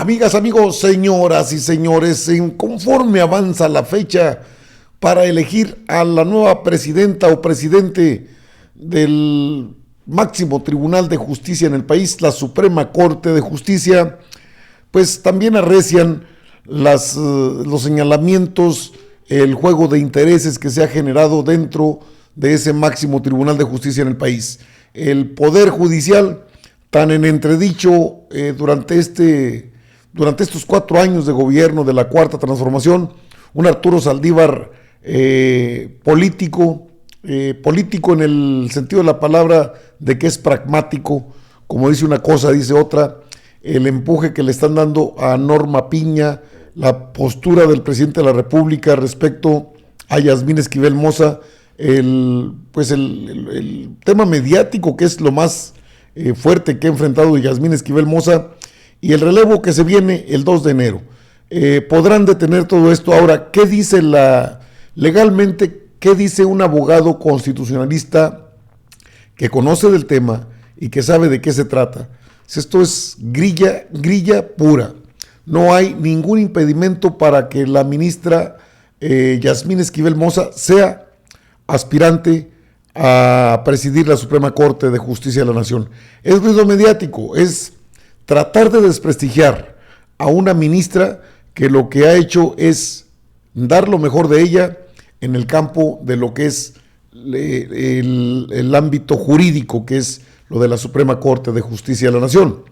Amigas, amigos, señoras y señores, conforme avanza la fecha para elegir a la nueva presidenta o presidente del máximo tribunal de justicia en el país, la Suprema Corte de Justicia, pues también arrecian los señalamientos, el juego de intereses que se ha generado dentro de ese máximo tribunal de justicia en el país. El Poder Judicial, tan en entredicho durante estos 4 años de gobierno de la Cuarta Transformación, un Arturo Saldívar político en el sentido de la palabra de que es pragmático, como dice una cosa, dice otra, el empuje que le están dando a Norma Piña, la postura del presidente de la República respecto a Yasmín Esquivel Moza, el tema mediático que es lo más fuerte que ha enfrentado Yasmín Esquivel Moza y el relevo que se viene el 2 de enero. Podrán detener todo esto. Ahora, ¿qué dice legalmente, qué dice un abogado constitucionalista que conoce del tema y que sabe de qué se trata? Esto es grilla pura. No hay ningún impedimento para que la ministra Yasmín Esquivel Moza sea aspirante a presidir la Suprema Corte de Justicia de la Nación. Es ruido mediático, es tratar de desprestigiar a una ministra que lo que ha hecho es dar lo mejor de ella en el campo de lo que es el ámbito jurídico, que es lo de la Suprema Corte de Justicia de la Nación.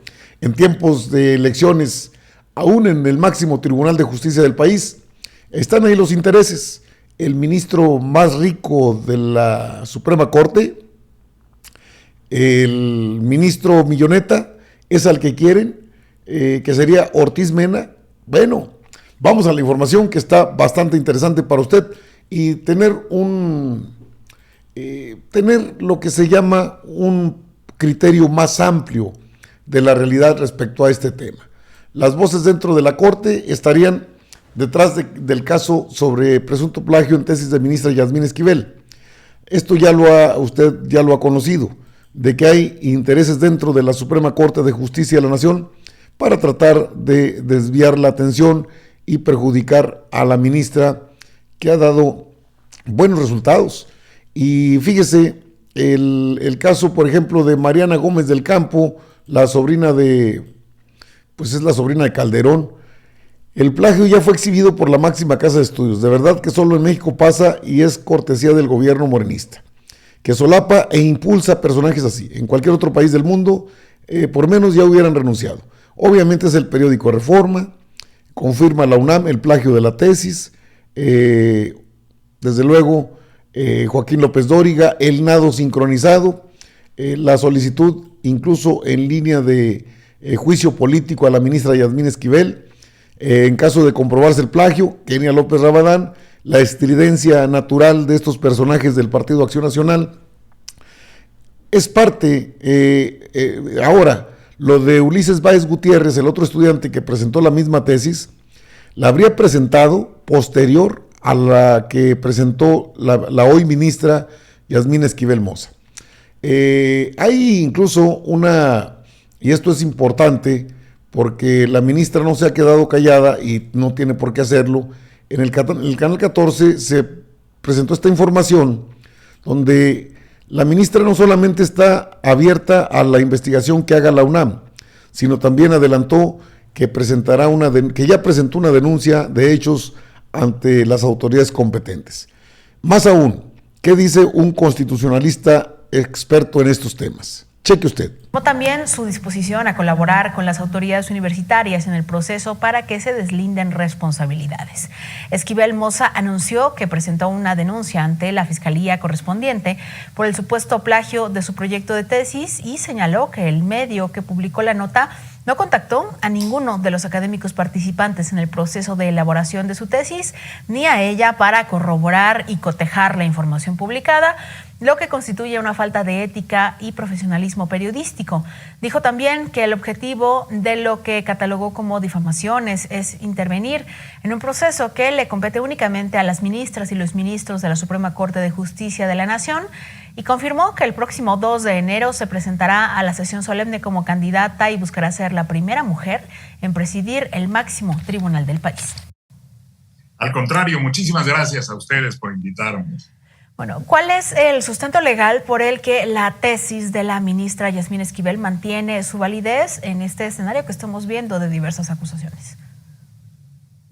En tiempos de elecciones, aún en el máximo tribunal de justicia del país, están ahí los intereses. El ministro más rico de la Suprema Corte, el ministro Milloneta, es al que quieren, que sería Ortiz Mena. Bueno, vamos a la información que está bastante interesante para usted y tener lo que se llama un criterio más amplio de la realidad respecto a este tema. Las voces dentro de la Corte estarían detrás del caso sobre presunto plagio en tesis de ministra Yasmín Esquivel. Esto usted ya lo ha conocido, de que hay intereses dentro de la Suprema Corte de Justicia de la Nación para tratar de desviar la atención y perjudicar a la ministra, que ha dado buenos resultados. Y fíjese, el caso, por ejemplo, de Mariana Gómez del Campo, la sobrina de Calderón. El plagio ya fue exhibido por la máxima casa de estudios. De verdad que solo en México pasa y es cortesía del gobierno morenista, que solapa e impulsa personajes así. En cualquier otro país del mundo, por menos ya hubieran renunciado. Obviamente es el periódico Reforma, confirma la UNAM el plagio de la tesis, desde luego Joaquín López Dóriga, el nado sincronizado, la solicitud incluso en línea de juicio político a la ministra Yasmín Esquivel, en caso de comprobarse el plagio, Kenia López Rabadán, la estridencia natural de estos personajes del Partido Acción Nacional. Es parte, ahora, lo de Ulises Báez Gutiérrez, el otro estudiante que presentó la misma tesis, la habría presentado posterior a la que presentó la hoy ministra Yasmín Esquivel Moza. Hay incluso y esto es importante, porque la ministra no se ha quedado callada y no tiene por qué hacerlo. En el Canal 14 se presentó esta información donde la ministra no solamente está abierta a la investigación que haga la UNAM, sino también adelantó que ya presentó una denuncia de hechos ante las autoridades competentes. Más aún, ¿qué dice un constitucionalista experto en estos temas? Cheque usted. Como también su disposición a colaborar con las autoridades universitarias en el proceso para que se deslinden responsabilidades. Esquivel Moza anunció que presentó una denuncia ante la fiscalía correspondiente por el supuesto plagio de su proyecto de tesis y señaló que el medio que publicó la nota no contactó a ninguno de los académicos participantes en el proceso de elaboración de su tesis, ni a ella para corroborar y cotejar la información publicada, lo que constituye una falta de ética y profesionalismo periodístico. Dijo también que el objetivo de lo que catalogó como difamaciones es intervenir en un proceso que le compete únicamente a las ministras y los ministros de la Suprema Corte de Justicia de la Nación, y confirmó que el próximo 2 de enero se presentará a la sesión solemne como candidata y buscará ser la primera mujer en presidir el máximo tribunal del país. Al contrario, muchísimas gracias a ustedes por invitarme. Bueno, ¿cuál es el sustento legal por el que la tesis de la ministra Yasmín Esquivel mantiene su validez en este escenario que estamos viendo de diversas acusaciones?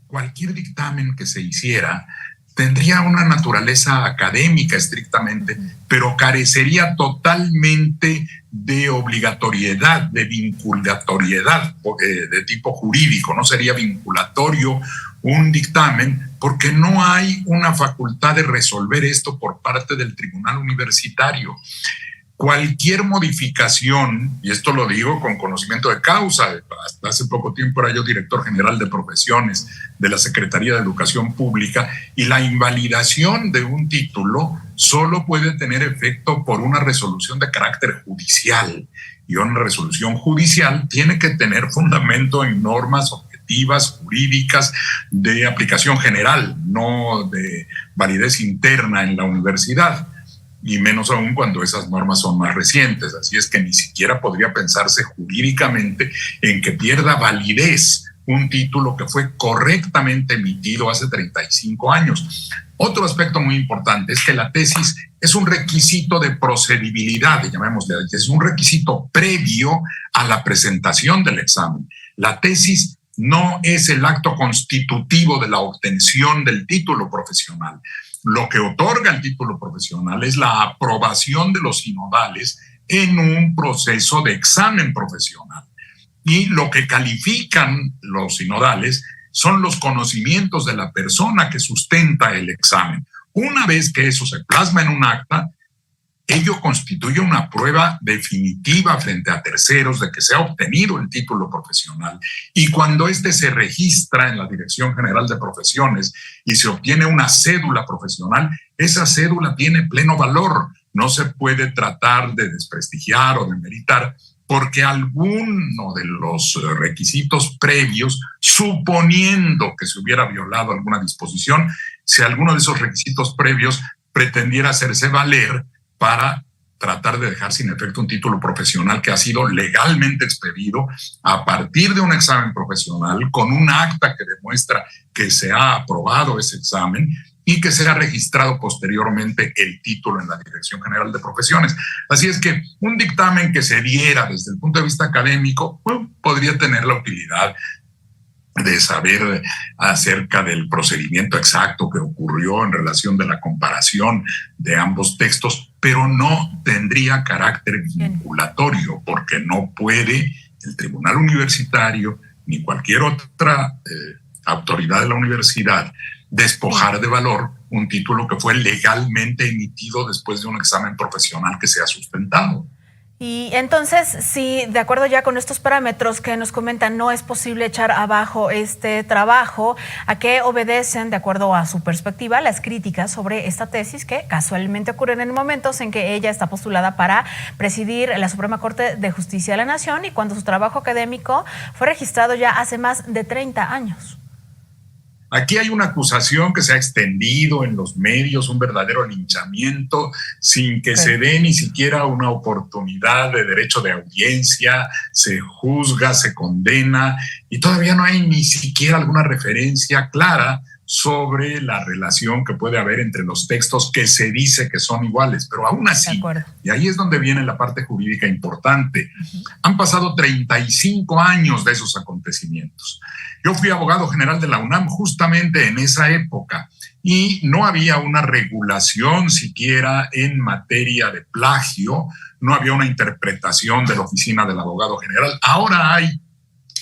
Cualquier dictamen que se hiciera tendría una naturaleza académica estrictamente, pero carecería totalmente de obligatoriedad, de vinculatoriedad de tipo jurídico. No sería vinculatorio un dictamen porque no hay una facultad de resolver esto por parte del tribunal universitario. Cualquier modificación, y esto lo digo con conocimiento de causa, hasta hace poco tiempo era yo director general de profesiones de la Secretaría de Educación Pública, y la invalidación de un título solo puede tener efecto por una resolución de carácter judicial, y una resolución judicial tiene que tener fundamento en normas objetivas, jurídicas, de aplicación general, no de validez interna en la universidad, y menos aún cuando esas normas son más recientes. Así es que ni siquiera podría pensarse jurídicamente en que pierda validez un título que fue correctamente emitido hace 35 años. Otro aspecto muy importante es que la tesis es un requisito de procedibilidad, llamémosle, es un requisito previo a la presentación del examen. La tesis no es el acto constitutivo de la obtención del título profesional. Lo que otorga el título profesional es la aprobación de los sinodales en un proceso de examen profesional. Y lo que califican los sinodales son los conocimientos de la persona que sustenta el examen. Una vez que eso se plasma en un acta, ello constituye una prueba definitiva frente a terceros de que se ha obtenido el título profesional. Y cuando éste se registra en la Dirección General de Profesiones y se obtiene una cédula profesional, esa cédula tiene pleno valor. No se puede tratar de desprestigiar o de demeritar porque alguno de los requisitos previos, suponiendo que se hubiera violado alguna disposición, si alguno de esos requisitos previos pretendiera hacerse valer para tratar de dejar sin efecto un título profesional que ha sido legalmente expedido a partir de un examen profesional con un acta que demuestra que se ha aprobado ese examen y que se ha registrado posteriormente el título en la Dirección General de Profesiones. Así es que un dictamen que se diera desde el punto de vista académico, bueno, podría tener la utilidad de saber acerca del procedimiento exacto que ocurrió en relación de la comparación de ambos textos, pero no tendría carácter vinculatorio, porque no puede el tribunal universitario ni cualquier otra autoridad de la universidad despojar de valor un título que fue legalmente emitido después de un examen profesional que se ha sustentado. Y entonces, si de acuerdo ya con estos parámetros que nos comentan, no es posible echar abajo este trabajo, ¿a qué obedecen, de acuerdo a su perspectiva, las críticas sobre esta tesis que casualmente ocurren en momentos en que ella está postulada para presidir la Suprema Corte de Justicia de la Nación y cuando su trabajo académico fue registrado ya hace más de 30 años? Aquí hay una acusación que se ha extendido en los medios, un verdadero linchamiento, sin que se dé ni siquiera una oportunidad de derecho de audiencia, se juzga, se condena, y todavía no hay ni siquiera alguna referencia clara sobre la relación que puede haber entre los textos que se dice que son iguales, pero aún así, y ahí es donde viene la parte jurídica importante, han pasado 35 años de esos acontecimientos. Yo fui abogado general de la UNAM justamente en esa época y no había una regulación siquiera en materia de plagio, no había una interpretación de la oficina del abogado general. Ahora hay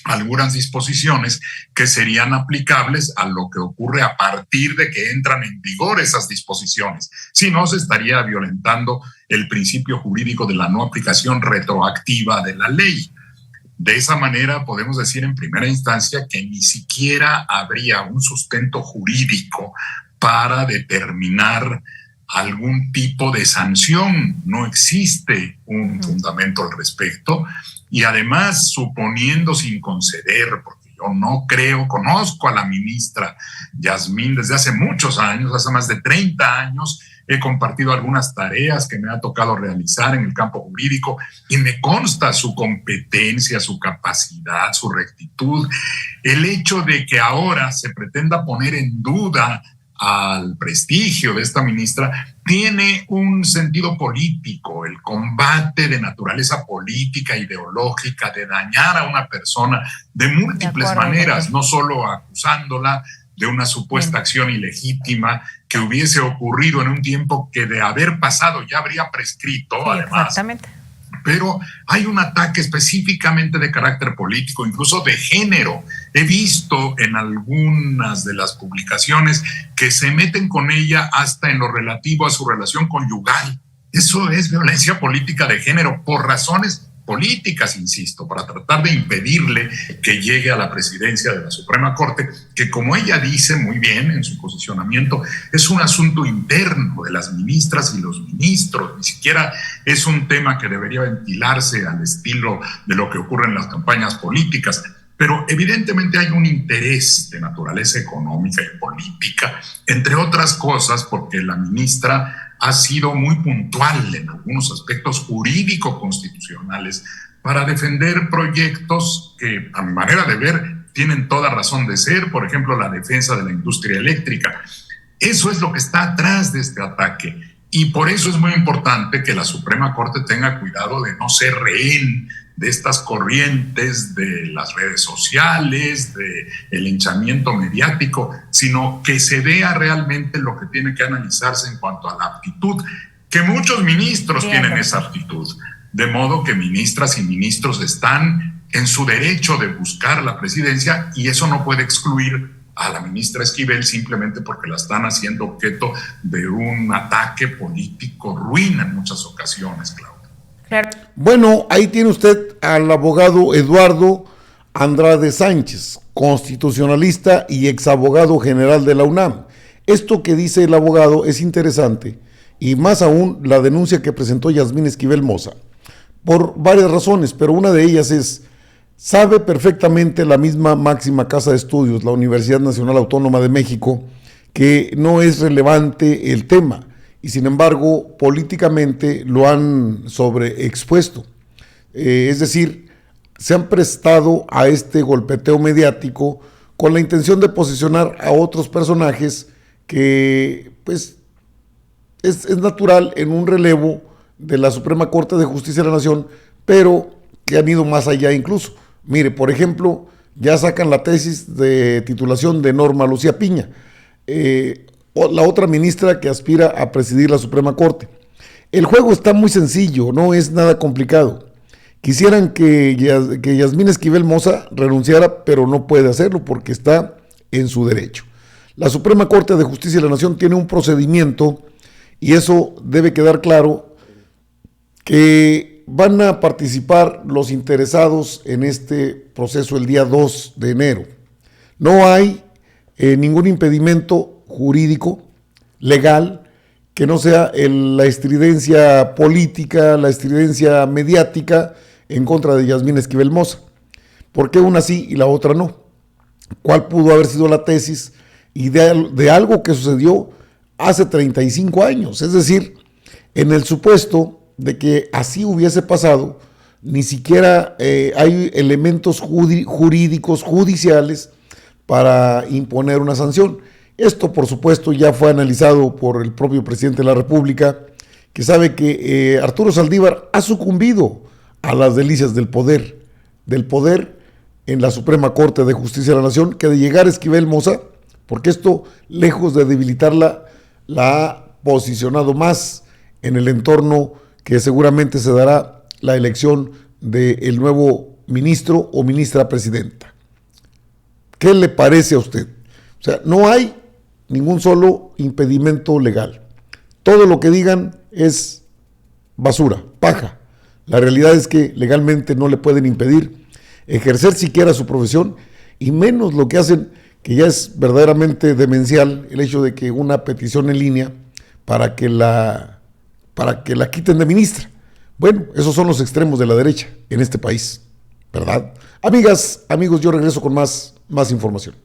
algunas disposiciones que serían aplicables a lo que ocurre a partir de que entran en vigor esas disposiciones. Si no, se estaría violentando el principio jurídico de la no aplicación retroactiva de la ley. De esa manera podemos decir en primera instancia que ni siquiera habría un sustento jurídico para determinar algún tipo de sanción. No existe un fundamento al respecto. Y además, suponiendo sin conceder, porque Yo no creo, conozco a la ministra Yasmín desde hace muchos años, hace más de 30 años, he compartido algunas tareas que me ha tocado realizar en el campo jurídico y me consta su competencia, su capacidad, su rectitud. El hecho de que ahora se pretenda poner en duda al prestigio de esta ministra tiene un sentido político, el combate de naturaleza política, ideológica, de dañar a una persona de múltiples maneras, no solo acusándola de una supuesta acción ilegítima que hubiese ocurrido en un tiempo que de haber pasado ya habría prescrito, sí, además. Exactamente. Pero hay un ataque específicamente de carácter político, incluso de género. He visto en algunas de las publicaciones que se meten con ella hasta en lo relativo a su relación conyugal. Eso es violencia política de género por razones políticas, insisto, para tratar de impedirle que llegue a la presidencia de la Suprema Corte, que como ella dice muy bien en su posicionamiento, es un asunto interno de las ministras y los ministros, ni siquiera es un tema que debería ventilarse al estilo de lo que ocurre en las campañas políticas. Pero evidentemente hay un interés de naturaleza económica y política, entre otras cosas porque la ministra ha sido muy puntual en algunos aspectos jurídico-constitucionales para defender proyectos que, a mi manera de ver, tienen toda razón de ser, por ejemplo, la defensa de la industria eléctrica. Eso es lo que está atrás de este ataque y por eso es muy importante que la Suprema Corte tenga cuidado de no ser rehén de estas corrientes de las redes sociales, de el linchamiento mediático, sino que se vea realmente lo que tiene que analizarse en cuanto a la aptitud, que muchos ministros tienen esa aptitud, de modo que ministras y ministros están en su derecho de buscar la presidencia y eso no puede excluir a la ministra Esquivel simplemente porque la están haciendo objeto de un ataque político ruin en muchas ocasiones, Claudia. Claro. Bueno, ahí tiene usted al abogado Eduardo Andrade Sánchez, constitucionalista y exabogado general de la UNAM. Esto que dice el abogado es interesante, y más aún la denuncia que presentó Yasmín Esquivel Moza, por varias razones, pero una de ellas es, sabe perfectamente la misma máxima casa de estudios, la Universidad Nacional Autónoma de México, que no es relevante el tema, y sin embargo políticamente lo han sobreexpuesto. Es decir, se han prestado a este golpeteo mediático con la intención de posicionar a otros personajes que pues es natural en un relevo de la Suprema Corte de Justicia de la Nación, pero que han ido más allá incluso. Mire, por ejemplo, ya sacan la tesis de titulación de Norma Lucía Piña, la otra ministra que aspira a presidir la Suprema Corte. El juego está muy sencillo, no es nada complicado. Quisieran que Yasmín Esquivel Moza renunciara, pero no puede hacerlo porque está en su derecho. La Suprema Corte de Justicia de la Nación tiene un procedimiento y eso debe quedar claro, que van a participar los interesados en este proceso el día 2 de enero. No hay ningún impedimento jurídico, legal, que no sea la estridencia política, la estridencia mediática en contra de Yasmín Esquivel Moza. ¿Por qué una sí y la otra no? ¿Cuál pudo haber sido la tesis y de algo que sucedió hace 35 años? Es decir, en el supuesto de que así hubiese pasado, ni siquiera hay elementos jurídicos, judiciales, para imponer una sanción. Esto, por supuesto, ya fue analizado por el propio presidente de la República, que sabe que Arturo Saldívar ha sucumbido a las delicias del poder en la Suprema Corte de Justicia de la Nación, que de llegar a Esquivel Moza, porque esto, lejos de debilitarla, la ha posicionado más en el entorno que seguramente se dará la elección del nuevo ministro o ministra presidenta. ¿Qué le parece a usted? O sea, no hay ningún solo impedimento legal. Todo lo que digan es basura, paja. La realidad es que legalmente no le pueden impedir ejercer siquiera su profesión, y menos lo que hacen, que ya es verdaderamente demencial, el hecho de que una petición en línea para que la quiten de ministra. Bueno, esos son los extremos de la derecha en este país. ¿verdad? Amigas, amigos, yo regreso con más información.